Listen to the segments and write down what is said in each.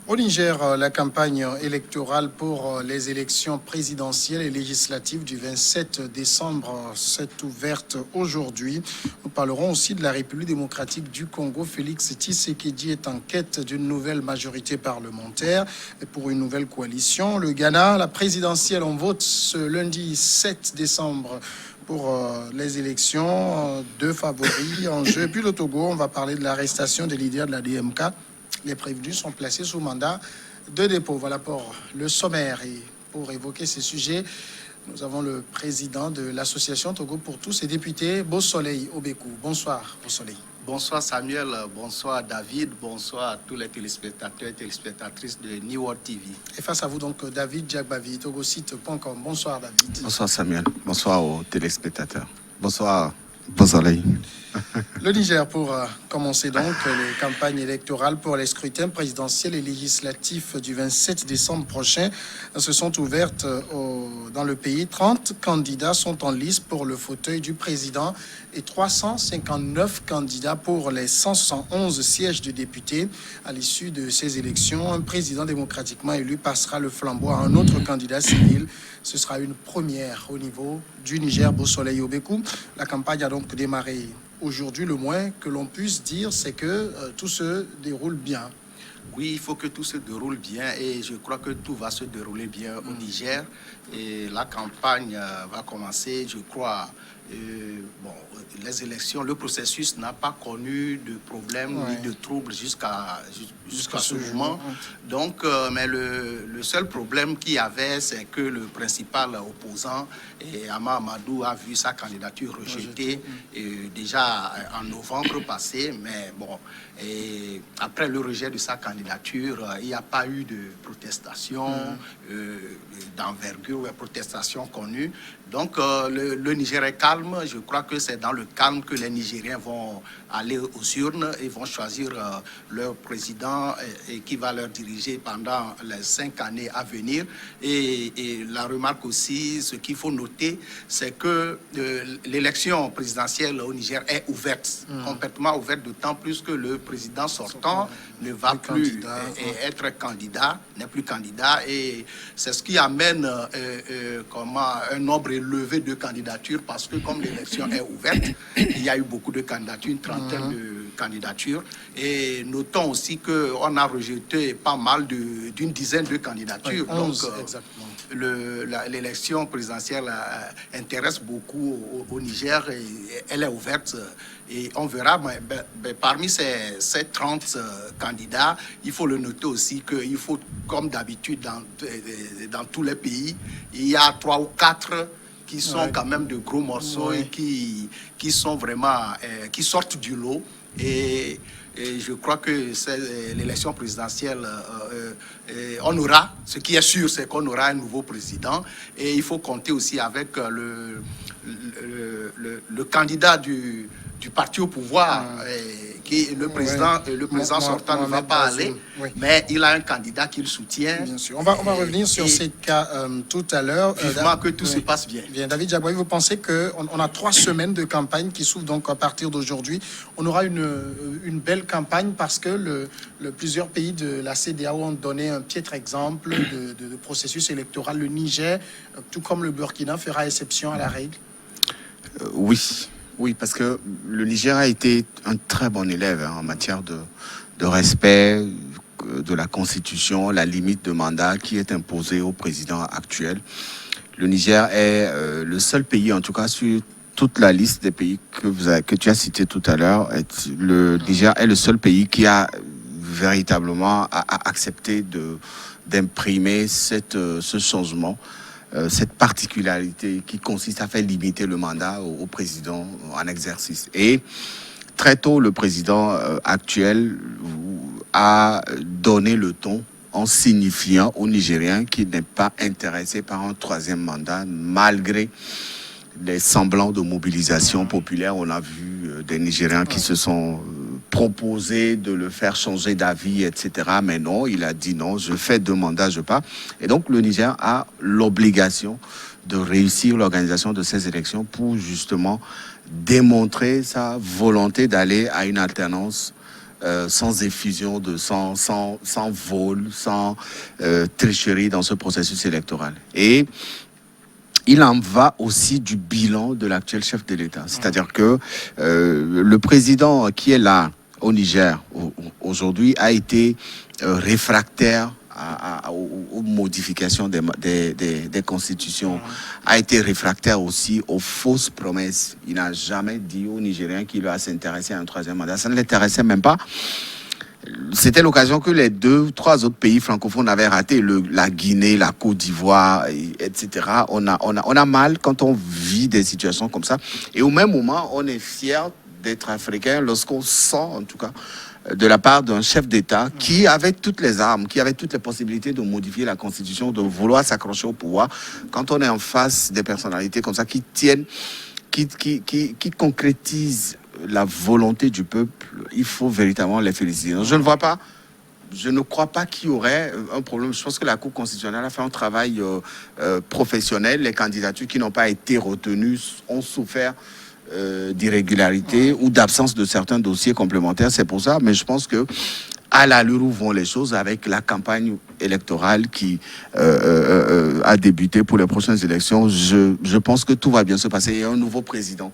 Au Niger, la campagne électorale pour les élections présidentielles et législatives du 27 décembre s'est ouverte aujourd'hui. Nous parlerons aussi de la République démocratique du Congo. Félix Tshisekedi est en quête d'une nouvelle majorité parlementaire et pour une nouvelle coalition. Le Ghana, la présidentielle, on vote ce lundi 7 décembre pour les élections. Deux favoris en jeu. Puis le Togo, on va parler de l'arrestation des leaders de la DMK. Les prévenus sont placés sous mandat de dépôt. Voilà pour le sommaire. Et pour évoquer ces sujets, nous avons le président de l'association Togo pour tous et député Beau Soleil Obekou. Bonsoir, Beau Soleil. Bonsoir Samuel, bonsoir David, bonsoir à tous les téléspectateurs et téléspectatrices de New World TV. Et face à vous donc David Djagbavi, togosite.com. Bonsoir David. Bonsoir Samuel, bonsoir aux téléspectateurs. Bonsoir Beau Soleil. Le Niger, pour commencer donc les campagnes électorales pour les scrutins présidentiels et législatifs du 27 décembre prochain se sont ouvertes dans le pays. 30 candidats sont en lice pour le fauteuil du président et 359 candidats pour les 171 sièges de députés. À l'issue de ces élections, un président démocratiquement élu passera le flambeau à un autre candidat civil. Ce sera une première au niveau du Niger. Beau Soleil Obekou. La campagne a donc démarré aujourd'hui. Le moins que l'on puisse dire, c'est que tout se déroule bien. Oui, il faut que tout se déroule bien et je crois que tout va se dérouler bien au Niger. Et la campagne va commencer, je crois. Les élections, le processus n'a pas connu de problème ni de troubles jusqu'à ce moment. Donc, mais le seul problème qu'il y avait, c'est que le principal opposant, Ama Amadou, a vu sa candidature rejetée déjà en novembre passé. Mais bon, et après le rejet de sa candidature, il n'y a pas eu de protestation d'envergure ou de protestation connue. Donc, le Niger est calme. Je crois que c'est dans le calme que les Nigériens vont aller aux urnes et vont choisir leur président et qui va leur diriger pendant les 5 années à venir. Et la remarque aussi, ce qu'il faut noter, c'est que l'élection présidentielle au Niger est ouverte, complètement ouverte, d'autant plus que le président sortant ne va plus être candidat, n'est plus candidat. Et c'est ce qui amène un nombre élevé de candidatures, parce que comme l'élection est ouverte, il y a eu beaucoup de candidatures, une trentaine de candidatures. Et notons aussi qu'on a rejeté pas mal d'une dizaine de candidatures. Donc, l'élection présidentielle intéresse beaucoup au Niger et elle est ouverte. Et on verra, parmi ces 30 candidats, il faut le noter aussi qu'il faut, comme d'habitude dans tous les pays, il y a 3 ou 4 qui sont quand même de gros morceaux et qui sont vraiment, qui sortent du lot. Et je crois que l'élection présidentielle, on aura, ce qui est sûr, c'est qu'on aura un nouveau président. Et il faut compter aussi avec le candidat du parti au pouvoir, qui le président sortant ne va pas aller, mais il a un candidat qu'il soutient. Bien sûr. On va revenir sur ces cas tout à l'heure. Vivement que tout se passe bien. David Djagbavi, vous pensez qu'on a 3 semaines de campagne qui s'ouvrent donc à partir d'aujourd'hui. On aura une belle campagne parce que plusieurs pays de la CEDEAO ont donné un piètre exemple de processus électoral. Le Niger, tout comme le Burkina, fera exception à la règle. Oui, parce que le Niger a été un très bon élève en matière de respect de la Constitution, la limite de mandat qui est imposée au président actuel. Le Niger est le seul pays, en tout cas sur toute la liste des pays que tu as cité tout à l'heure, le Niger est le seul pays qui a véritablement accepté d'imprimer ce changement. Cette particularité qui consiste à faire limiter le mandat au président en exercice. Et très tôt, le président actuel a donné le ton en signifiant aux Nigériens qu'il n'est pas intéressé par un 3e mandat, malgré les semblants de mobilisation populaire. On a vu des Nigériens qui se sont proposés de le faire changer d'avis, etc. Mais non, il a dit non, je fais 2 mandats, je pars. Et donc le Niger a l'obligation de réussir l'organisation de ces élections pour justement démontrer sa volonté d'aller à une alternance sans effusion de sang, sans vol, sans tricherie dans ce processus électoral. Et il en va aussi du bilan de l'actuel chef de l'État. C'est-à-dire que le président qui est là au Niger aujourd'hui a été réfractaire aux modifications des constitutions, a été réfractaire aussi aux fausses promesses. Il n'a jamais dit aux Nigériens qu'il va s'intéresser à un troisième mandat. Ça ne l'intéressait même pas. C'était l'occasion que les 2 ou 3 autres pays francophones avaient raté, la Guinée, la Côte d'Ivoire, etc. On a mal quand on vit des situations comme ça. Et au même moment, on est fier d'être africain lorsqu'on sent, en tout cas, de la part d'un chef d'État qui avait toutes les armes, qui avait toutes les possibilités de modifier la Constitution, de vouloir s'accrocher au pouvoir. Quand on est en face des personnalités comme ça qui tiennent, qui concrétisent la volonté du peuple, il faut véritablement les féliciter. Donc, je ne crois pas qu'il y aurait un problème. Je pense que la Cour constitutionnelle a fait un travail professionnel. Les candidatures qui n'ont pas été retenues ont souffert d'irrégularité ou d'absence de certains dossiers complémentaires. C'est pour ça, mais je pense que à l'allure où vont les choses, avec la campagne électorale qui a débuté pour les prochaines élections, je pense que tout va bien se passer. Et un nouveau président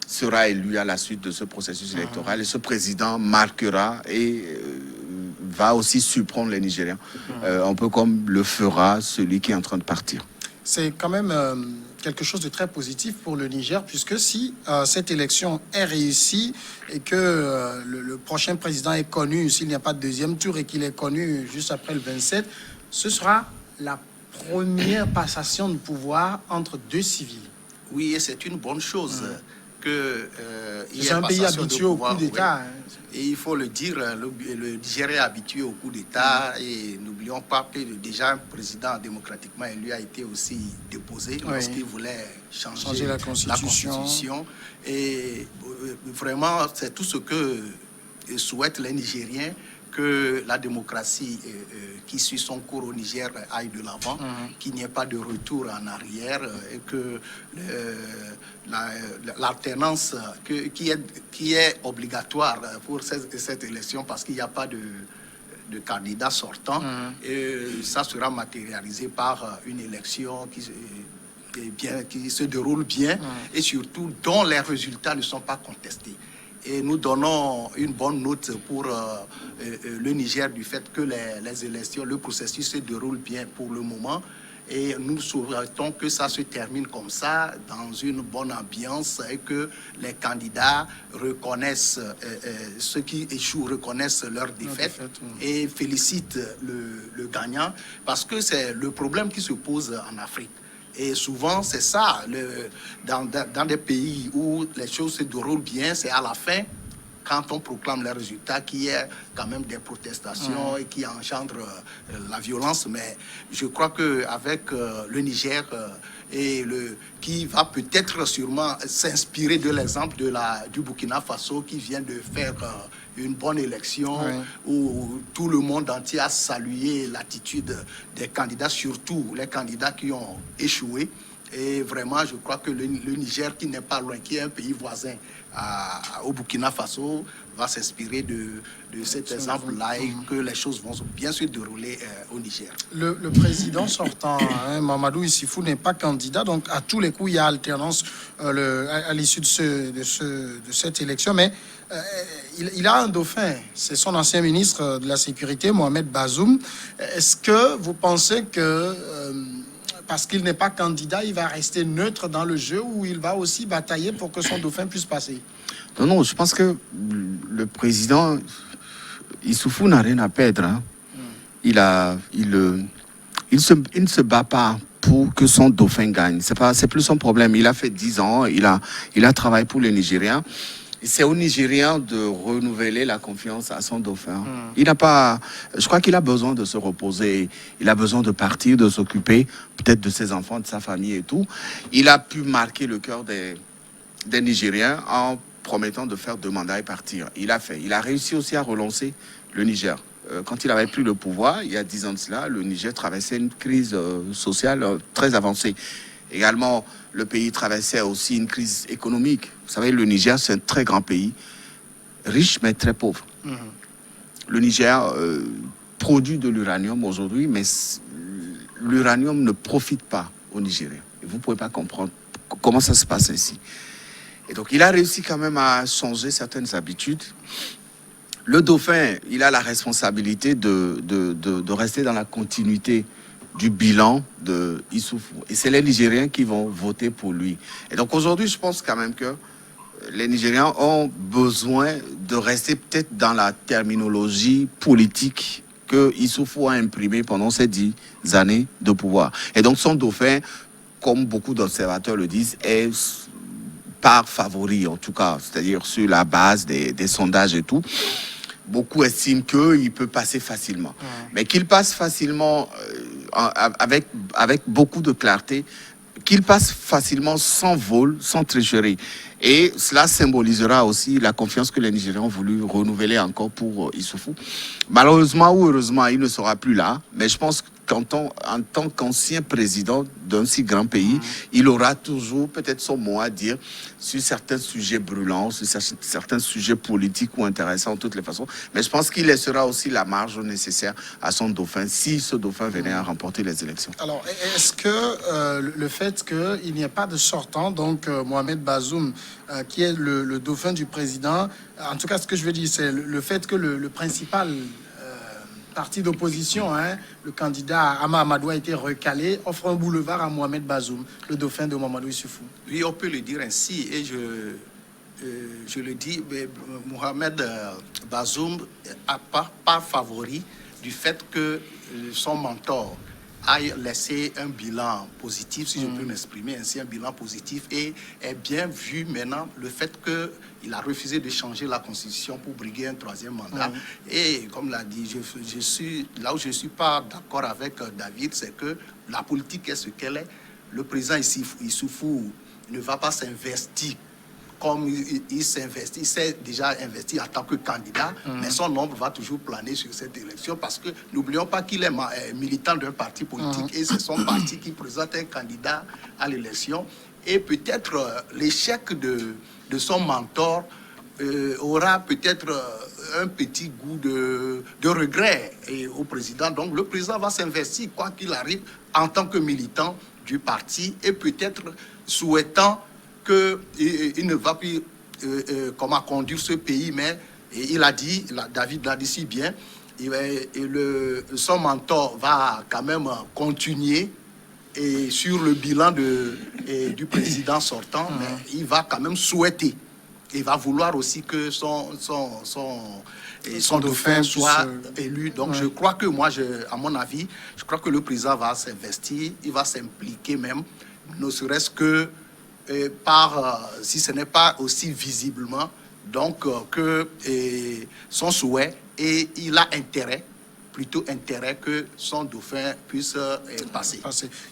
sera élu à la suite de ce processus électoral. Et ce président marquera et va aussi surprendre les Nigériens, un peu comme le fera celui qui est en train de partir. C'est quand même quelque chose de très positif pour le Niger, puisque si cette élection est réussie et que le prochain président est connu, s'il n'y a pas de deuxième tour et qu'il est connu juste après le 27, ce sera la première passation de pouvoir entre 2 civils. Oui, et c'est une bonne chose. C'est un pays habitué au coup d'État. Oui. Et il faut le dire, le Nigeria est habitué au coup d'État. Et n'oublions pas que déjà un président démocratiquement élu a été aussi déposé lorsqu'il voulait changer la Constitution. Et vraiment, c'est tout ce que souhaitent les Nigériens, que la démocratie qui suit son cours au Niger aille de l'avant, qu'il n'y ait pas de retour en arrière et que l'alternance qui est obligatoire pour cette élection parce qu'il n'y a pas de candidat sortant, et ça sera matérialisé par une élection qui se déroule bien et surtout dont les résultats ne sont pas contestés. Et nous donnons une bonne note pour le Niger du fait que les élections, le processus se déroule bien pour le moment. Et nous souhaitons que ça se termine comme ça, dans une bonne ambiance, et que les candidats reconnaissent, ceux qui échouent reconnaissent leur défaite et félicitent le gagnant, parce que c'est le problème qui se pose en Afrique. Et souvent, c'est ça, dans des pays où les choses se déroulent bien, c'est à la fin, quand on proclame les résultats, qu'il y a quand même des protestations et qui engendrent la violence. Mais je crois qu'avec le Niger, qui va peut-être sûrement s'inspirer de l'exemple du Burkina Faso, qui vient de faire une bonne élection où tout le monde entier a salué l'attitude des candidats, surtout les candidats qui ont échoué. Et vraiment, je crois que le Niger, qui n'est pas loin, qui est un pays voisin au Burkina Faso, va s'inspirer de cet exemple-là et que les choses vont bien se dérouler au Niger. Le président sortant, Mamadou Issifou, n'est pas candidat, donc à tous les coups, il y a alternance à l'issue de cette élection. Mais il a un dauphin, c'est son ancien ministre de la Sécurité, Mohamed Bazoum. Est-ce que vous pensez que parce qu'il n'est pas candidat, il va rester neutre dans le jeu ou il va aussi batailler pour que son dauphin puisse passer? Non, je pense que le président Issoufou n'a rien à perdre. Hein. Il ne se bat pas pour que son dauphin gagne. C'est plus son problème. Il a fait 10 ans, il a travaillé pour les Nigériens. C'est aux Nigériens de renouveler la confiance à son dauphin. Je crois qu'il a besoin de se reposer. Il a besoin de partir, de s'occuper peut-être de ses enfants, de sa famille et tout. Il a pu marquer le cœur des Nigériens en promettant de faire 2 mandats et partir. Il a réussi aussi à relancer le Niger. Quand il avait pris le pouvoir, il y a 10 ans de cela, le Niger traversait une crise sociale très avancée. Également, le pays traversait aussi une crise économique. Vous savez, le Niger, c'est un très grand pays, riche mais très pauvre. le Niger produit de l'uranium aujourd'hui, mais l'uranium ne profite pas aux Nigériens. Et vous ne pouvez pas comprendre comment ça se passe ici. Et donc, il a réussi quand même à changer certaines habitudes. Le dauphin, il a la responsabilité de rester dans la continuité du bilan de Issoufou. Et c'est les Nigériens qui vont voter pour lui. Et donc, aujourd'hui, je pense quand même que les Nigériens ont besoin de rester peut-être dans la terminologie politique que Issoufou a imprimée pendant ces 10 années de pouvoir. Et donc, son dauphin, comme beaucoup d'observateurs le disent, est par favori, en tout cas, c'est-à-dire sur la base des sondages et tout. Beaucoup estiment qu'il peut passer facilement. Mais qu'il passe facilement avec beaucoup de clarté, qu'il passe facilement sans vol, sans tricherie. Et cela symbolisera aussi la confiance que les Nigériens ont voulu renouveler encore pour Issoufou. Malheureusement ou heureusement, il ne sera plus là. Mais je pense qu'en tant qu'ancien président d'un si grand pays, il aura toujours peut-être son mot à dire sur certains sujets brûlants, sur certains sujets politiques ou intéressants de toutes les façons. Mais je pense qu'il laissera aussi la marge nécessaire à son dauphin si ce dauphin venait à remporter les élections. Alors, est-ce que le fait qu'il n'y ait pas de sortant, donc Mohamed Bazoum, qui est le dauphin du président, en tout cas, ce que je veux dire, c'est le fait que le principal parti d'opposition, le candidat Ama Amadou a été recalé, offre un boulevard à Mohamed Bazoum, le dauphin de Mamadou Issoufou. Oui, on peut le dire ainsi, et je le dis, mais Mohamed Bazoum n'a pas favori du fait que son mentor aille laisser un bilan positif, si je peux m'exprimer ainsi, un bilan positif, et est bien vu maintenant le fait qu'il a refusé de changer la constitution pour briguer un troisième mandat. Et comme l'a dit, je suis là où je ne suis pas d'accord avec David, c'est que la politique est ce qu'elle est. Le président Issoufou ne va pas s'investir comme il s'investit, il s'est déjà investi en tant que candidat, mais son ombre va toujours planer sur cette élection parce que n'oublions pas qu'il est militant d'un parti politique et c'est son parti qui présente un candidat à l'élection. Et peut-être l'échec de son mentor aura peut-être un petit goût de regret au président. Donc le président va s'investir, quoi qu'il arrive, en tant que militant du parti et peut-être souhaitant qu'il ne va plus comment conduire ce pays, mais il a dit, David l'a dit si bien, son mentor va quand même continuer et sur le bilan du président sortant, mais il va quand même souhaiter. Il va vouloir aussi que son dauphin soit élu. Donc je crois que à mon avis, je crois que le président va s'investir, il va s'impliquer même, ne serait-ce que si ce n'est pas aussi visiblement, donc que son souhait, et il a plutôt intérêt que son dauphin puisse passer.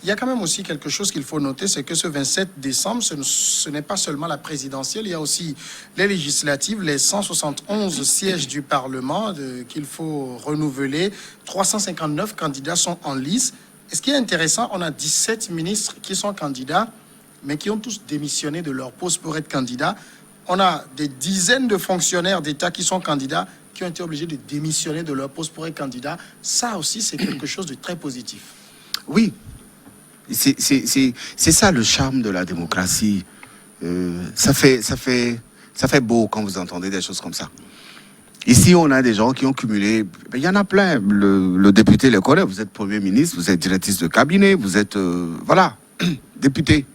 Il y a quand même aussi quelque chose qu'il faut noter, c'est que ce 27 décembre, ce n'est pas seulement la présidentielle, il y a aussi les législatives, les 171 sièges du Parlement qu'il faut renouveler. 359 candidats sont en lice. Et ce qui est intéressant, on a 17 ministres qui sont candidats, mais qui ont tous démissionné de leur poste pour être candidats. On a des dizaines de fonctionnaires d'État qui sont candidats, qui ont été obligés de démissionner de leur poste pour être candidats. Ça aussi, c'est quelque chose de très positif. Oui, c'est ça le charme de la démocratie. Ça fait beau quand vous entendez des choses comme ça. Ici, on a des gens qui ont cumulé, il y en a plein. Le député le connaît, vous êtes Premier ministre, vous êtes directrice de cabinet, vous êtes, voilà, député.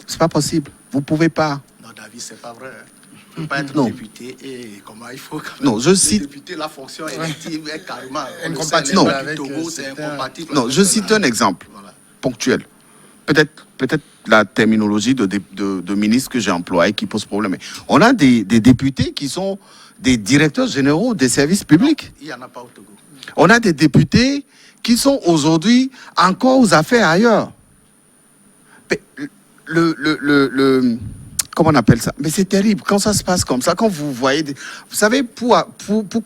C'est pas possible. Vous pouvez pas. Non, David, c'est pas vrai. On ne peut pas être député et comment il faut quand même. Non, je cite. Député, la fonction élective est carrément incompatible. Non, avec Togo, c'est incompatible. Non, je cite un exemple ponctuel. Peut-être la terminologie de ministre que j'ai employée qui pose problème. On a des députés qui sont des directeurs généraux des services publics. Non, il n'y en a pas au Togo. On a des députés qui sont aujourd'hui encore aux affaires ailleurs. Comment on appelle ça? Mais c'est terrible quand ça se passe comme ça, quand vous voyez... Vous savez, pour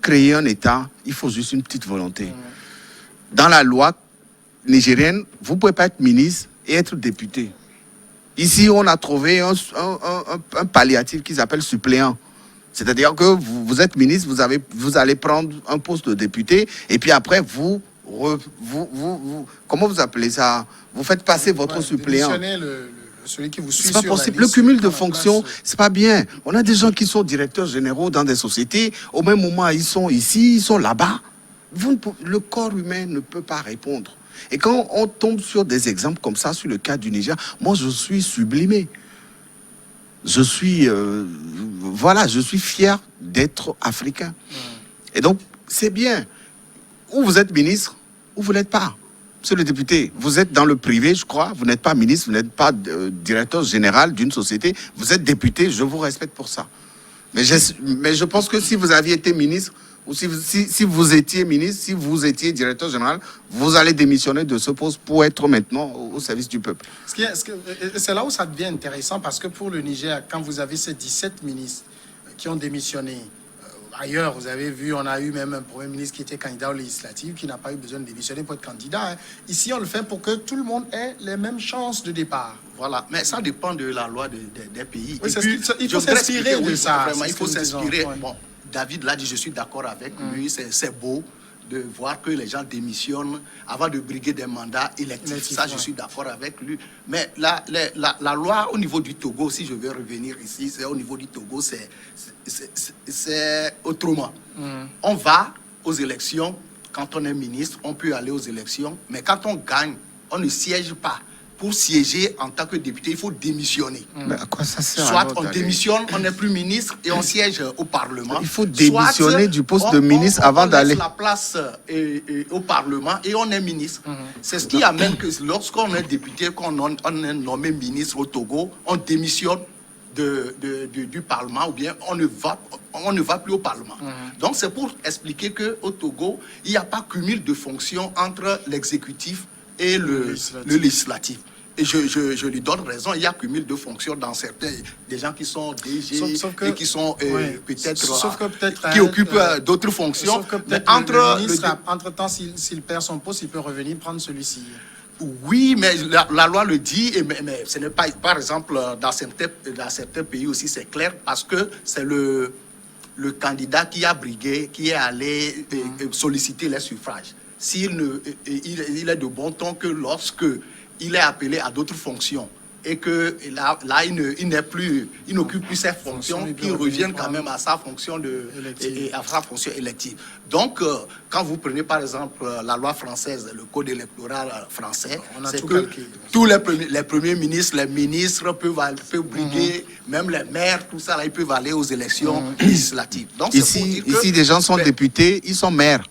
créer un État, il faut juste une petite volonté. Dans la loi nigérienne, vous ne pouvez pas être ministre et être député. Ici, on a trouvé un palliatif qui s'appelle suppléant. C'est-à-dire que vous êtes ministre, vous allez prendre un poste de député, et puis après, comment vous appelez ça? Vous faites passer votre suppléant. Celui qui vous suit C'est pas sur la possible. liste, Le cumul de prend la fonctions, place. c'est pas bien. On a des gens qui sont directeurs généraux dans des sociétés. Au même moment, ils sont ici, ils sont là-bas. Le corps humain ne peut pas répondre. Et quand on tombe sur des exemples comme ça, sur le cas du Niger, moi, je suis sublimé. Je suis, je suis fier d'être africain. Et donc, c'est bien. Ou vous êtes ministre, ou vous n'êtes pas. Monsieur le député, vous êtes dans le privé, je crois. Vous n'êtes pas ministre, vous n'êtes pas directeur général d'une société. Vous êtes député, je vous respecte pour ça. Mais je pense que si vous aviez été ministre, ou si vous étiez ministre, si vous étiez directeur général, vous allez démissionner de ce poste pour être maintenant au service du peuple. C'est là où ça devient intéressant, parce que pour le Niger, quand vous avez ces 17 ministres qui ont démissionné, ailleurs, vous avez vu, on a eu même un Premier ministre qui était candidat aux législatives, qui n'a pas eu besoin de démissionner pour être candidat. Ici, on le fait pour que tout le monde ait les mêmes chances de départ. Voilà, mais ça dépend de la loi des pays. Oui, il je faut voudrais s'inspirer expliquer, de ça. Vraiment, il faut s'inspirer. Ouais. Bon, David l'a dit, je suis d'accord avec lui, c'est beau de voir que les gens démissionnent avant de briguer des mandats électifs. Ça, je suis d'accord avec lui. Mais la loi au niveau du Togo, si je veux revenir ici, c'est au niveau du Togo, c'est autrement. On va aux élections, quand on est ministre, on peut aller aux élections, mais quand on gagne, on ne siège pas. Pour siéger en tant que député, il faut démissionner. Mais à quoi ça sert? Soit on démissionne, on n'est plus ministre et on siège au Parlement. Il faut démissionner du poste de ministre avant d'aller. On laisse la place au Parlement et on est ministre. C'est ce qui amène que lorsqu'on est député, qu'on est nommé ministre au Togo, on démissionne du Parlement ou bien on ne va plus au Parlement. Donc c'est pour expliquer qu'au Togo, il n'y a pas cumul de fonctions entre l'exécutif et le législatif. Et je lui donne raison, il y a cumul de fonctions dans certains, des gens qui sont DG et qui sont peut-être qui occupent d'autres fonctions. Sauf que mais entre-temps, s'il perd son poste, il peut revenir prendre celui-ci. Oui, mais la loi le dit, mais ce n'est pas, par exemple, dans certains pays aussi, c'est clair, parce que c'est le candidat qui a brigué, qui est allé solliciter les suffrages. Il est de bon ton que lorsque il est appelé à d'autres fonctions et que là il n'occupe plus ses fonctions, qu'il revienne quand même à sa fonction élective. Donc, quand vous prenez par exemple la loi française, le code électoral français, c'est que tous les premiers ministres, les ministres peuvent briguer, même les maires, tout ça, là, ils peuvent aller aux élections législatives. Donc, ici, des gens sont députés, ils sont maires.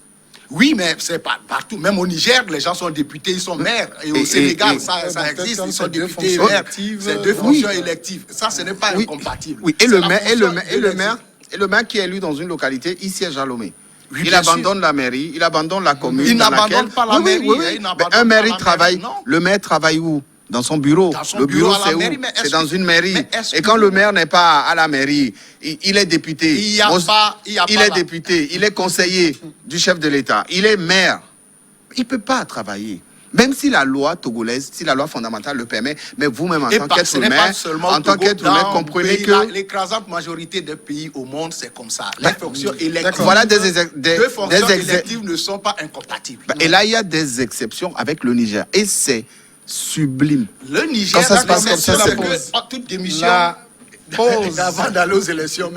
Oui, mais c'est pas partout. Même au Niger, les gens sont députés, ils sont maires. Et au Sénégal, ça existe, ils sont députés et maires. C'est deux fonctions électives. Ça, ce n'est pas incompatible. Oui, et le maire qui est élu dans une localité, il siège à Lomé. Oui, il abandonne la mairie, il abandonne la commune. Il n'abandonne pas la mairie. Un maire, il travaille. Le maire travaille où? Dans son bureau. Le bureau, c'est où? C'est dans une mairie. Et quand le maire n'est pas à la mairie, il est député. Il est député, il est conseiller du chef de l'État. Il est maire. Il ne peut pas travailler. Même si la loi togolaise, si la loi fondamentale le permet, mais vous-même en tant qu'être humain, comprenez que l'écrasante majorité des pays au monde, c'est comme ça. Les fonctions électives, voilà deux fonctions électives ne sont pas incompatibles. Et là, il y a des exceptions avec le Niger. Et c'est sublime. Le Niger, quand ça se passe comme ça, c'est que toute démission avant d'aller aux élections.